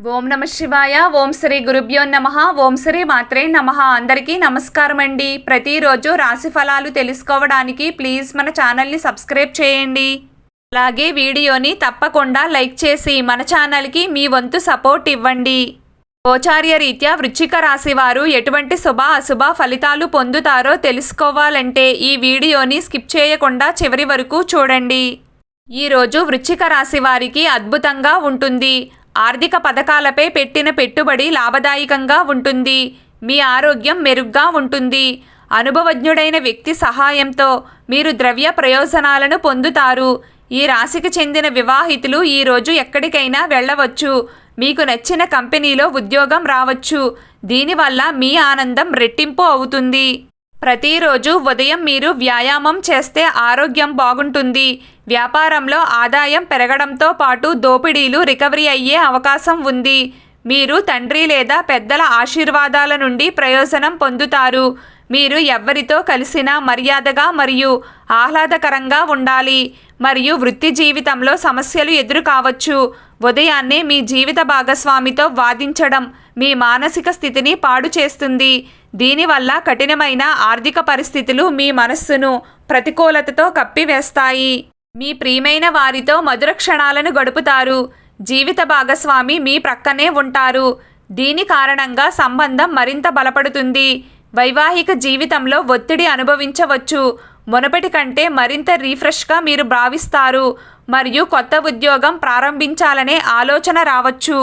ఓం నమ శివాయ. ఓం శ్రీ గురుభ్యో నమః. ఓం శ్రీ మాత్రే నమః. అందరికీ నమస్కారం అండి. ప్రతిరోజు రాశి ఫలాలు తెలుసుకోవడానికి ప్లీజ్ మన ఛానల్ని సబ్స్క్రైబ్ చేయండి. అలాగే వీడియోని తప్పకుండా లైక్ చేసి మన ఛానల్కి మీ వంతు సపోర్ట్ ఇవ్వండి. గోచార్య రీత్యా వృశ్చిక రాశి వారు ఎటువంటి శుభ అశుభ ఫలితాలు పొందుతారో తెలుసుకోవాలంటే ఈ వీడియోని స్కిప్ చేయకుండా చివరి వరకు చూడండి. ఈరోజు వృశ్చిక రాశి వారికి అద్భుతంగా ఉంటుంది. ఆర్థిక పథకాలపై పెట్టిన పెట్టుబడి లాభదాయకంగా ఉంటుంది. మీ ఆరోగ్యం మెరుగ్గా ఉంటుంది. అనుభవజ్ఞుడైన వ్యక్తి సహాయంతో మీరు ద్రవ్య ప్రయోజనాలను పొందుతారు. ఈ రాశికి చెందిన వివాహితులు ఈరోజు ఎక్కడికైనా వెళ్ళవచ్చు. మీకు నచ్చిన కంపెనీలో ఉద్యోగం రావచ్చు. దీనివల్ల మీ ఆనందం రెట్టింపు అవుతుంది. ప్రతిరోజు ఉదయం మీరు వ్యాయామం చేస్తే ఆరోగ్యం బాగుంటుంది. వ్యాపారంలో ఆదాయం పెరగడంతో పాటు దోపిడీలు రికవరీ అయ్యే అవకాశం ఉంది. మీరు తండ్రి లేదా పెద్దల ఆశీర్వాదాల నుండి ప్రయోజనం పొందుతారు. మీరు ఎవరితో కలిసినా మర్యాదగా మరియు ఆహ్లాదకరంగా ఉండాలి. మరియు వృత్తి జీవితంలో సమస్యలు ఎదురు కావచ్చు. ఉదయాన్నే మీ జీవిత భాగస్వామితో వాదించడం మీ మానసిక స్థితిని పాడు చేస్తుంది. దీనివల్ల కఠినమైన ఆర్థిక పరిస్థితులు మీ మనస్సును ప్రతికూలతతో కప్పివేస్తాయి. మీ ప్రియమైన వారితో మధుర క్షణాలను గడుపుతారు. జీవిత భాగస్వామి మీ ప్రక్కనే ఉంటారు. దీని కారణంగా సంబంధం మరింత బలపడుతుంది. వైవాహిక జీవితంలో ఒత్తిడి అనుభవించవచ్చు. మునుపటి కంటే మరింత రీఫ్రెష్గా మీరు భావిస్తారు మరియు కొత్త ఉద్యోగం ప్రారంభించాలనే ఆలోచన రావచ్చు.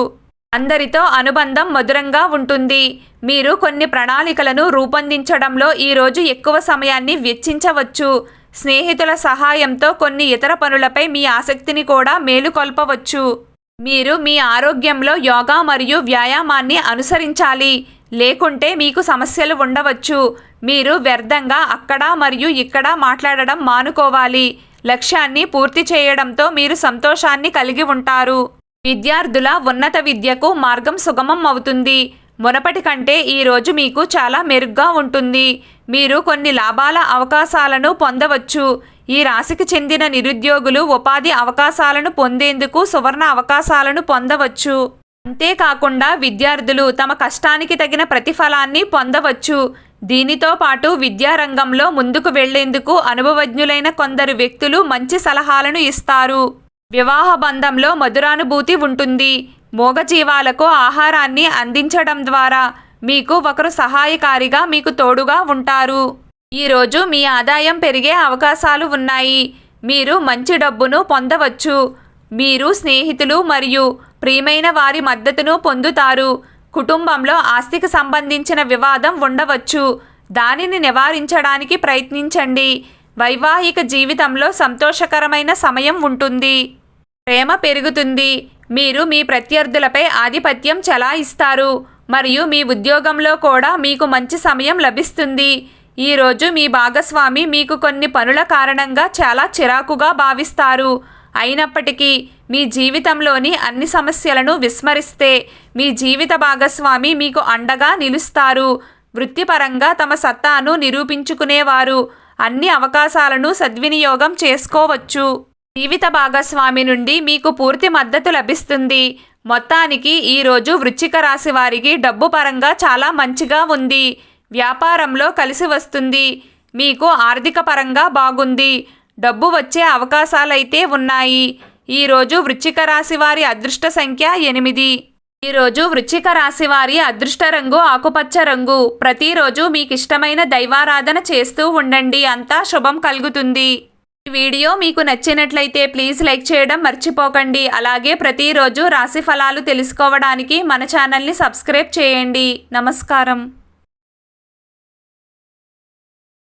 అందరితో అనుబంధం మధురంగా ఉంటుంది. మీరు కొన్ని ప్రణాళికలను రూపొందించడంలో ఈరోజు ఎక్కువ సమయాన్ని వెచ్చించవచ్చు. స్నేహితుల సహాయంతో కొన్ని ఇతర పనులపై మీ ఆసక్తిని కూడా మేలుకొల్పవచ్చు. మీరు మీ ఆరోగ్యంలో యోగా మరియు వ్యాయామాన్ని అనుసరించాలి. లేకుంటే మీకు సమస్యలు ఉండవచ్చు. మీరు వ్యర్థంగా అక్కడ మరియు ఇక్కడ మాట్లాడడం మానుకోవాలి. లక్ష్యాన్ని పూర్తి చేయడంతో మీరు సంతోషాన్ని కలిగి ఉంటారు. విద్యార్థుల ఉన్నత విద్యకు మార్గం సుగమం అవుతుంది. మునపటి కంటే ఈరోజు మీకు చాలా మెరుగ్గా ఉంటుంది. మీరు కొన్ని లాభాల అవకాశాలను పొందవచ్చు. ఈ రాశికి చెందిన నిరుద్యోగులు ఉపాధి అవకాశాలను పొందేందుకు సువర్ణ అవకాశాలను పొందవచ్చు. అంతేకాకుండా విద్యార్థులు తమ కష్టానికి తగిన ప్రతిఫలాన్ని పొందవచ్చు. దీనితో పాటు విద్యారంగంలో ముందుకు వెళ్లేందుకు అనుభవజ్ఞులైన కొందరు వ్యక్తులు మంచి సలహాలను ఇస్తారు. వివాహ బంధంలో మధురానుభూతి ఉంటుంది. మూగజీవాలకు ఆహారాన్ని అందించడం ద్వారా మీకు ఒకరు సహాయకారిగా మీకు తోడుగా ఉంటారు. ఈరోజు మీ ఆదాయం పెరిగే అవకాశాలు ఉన్నాయి. మీరు మంచి డబ్బును పొందవచ్చు. మీరు స్నేహితులు మరియు ప్రియమైన వారి మద్దతును పొందుతారు. కుటుంబంలో ఆస్తికి సంబంధించిన వివాదం ఉండవచ్చు. దానిని నివారించడానికి ప్రయత్నించండి. వైవాహిక జీవితంలో సంతోషకరమైన సమయం ఉంటుంది. ప్రేమ పెరుగుతుంది. మీరు మీ ప్రత్యర్థులపై ఆధిపత్యం చెలాయిస్తారు మరియు మీ ఉద్యోగంలో కూడా మీకు మంచి సమయం లభిస్తుంది. ఈరోజు మీ భాగస్వామి మీకు కొన్ని పనుల కారణంగా చాలా చిరాకుగా భావిస్తారు. అయినప్పటికీ మీ జీవితంలోని అన్ని సమస్యలను విస్మరిస్తే మీ జీవిత భాగస్వామి మీకు అండగా నిలుస్తారు. వృత్తిపరంగా తమ సత్తాను నిరూపించుకునేవారు అన్ని అవకాశాలను సద్వినియోగం చేసుకోవచ్చు. జీవిత భాగస్వామి నుండి మీకు పూర్తి మద్దతు లభిస్తుంది. మొత్తానికి ఈరోజు వృశ్చిక రాశి వారికి డబ్బు పరంగా చాలా మంచిగా ఉంది. వ్యాపారంలో కలిసి వస్తుంది. మీకు ఆర్థిక పరంగా బాగుంది. డబ్బు వచ్చే అవకాశాలైతే ఉన్నాయి. ఈరోజు వృశ్చిక రాశి వారి అదృష్ట సంఖ్య 8. ఈరోజు వృశ్చిక రాశి వారి అదృష్ట రంగు ఆకుపచ్చ రంగు. ప్రతిరోజు మీకు ఇష్టమైన దైవారాధన చేస్తూ ఉండండి. అంతా శుభం కలుగుతుంది. ఈ వీడియో మీకు నచ్చినట్లయితే ప్లీజ్ లైక్ చేయడం మర్చిపోకండి. అలాగే ప్రతిరోజు రాశి ఫలాలు తెలుసుకోవడానికి మన ఛానల్ని సబ్స్క్రైబ్ చేయండి. నమస్కారం.